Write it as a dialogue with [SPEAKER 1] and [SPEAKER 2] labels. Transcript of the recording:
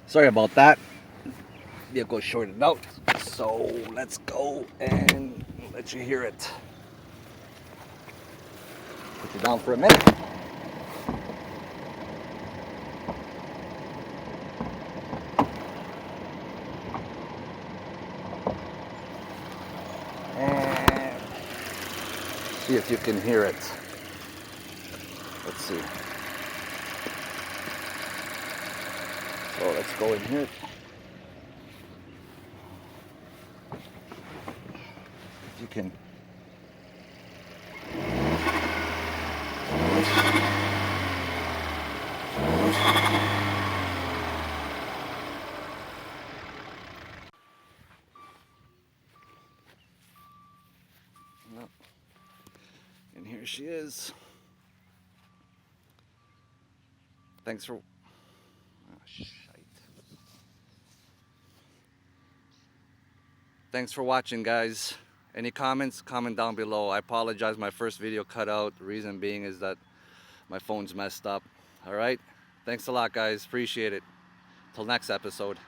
[SPEAKER 1] Sorry about that. Vehicle shorted out. So let's go and let you hear it. Put you down for a minute. And see if you can hear it. Let's see. So let's go in here. If you can. No. And here she is. Thanks for. Shite. Thanks for watching, guys. Any comments? Comment down below. I apologize, my first video cut out. The reason being is that my phone's messed up. All right. Thanks a lot, guys. Appreciate it. Till next episode.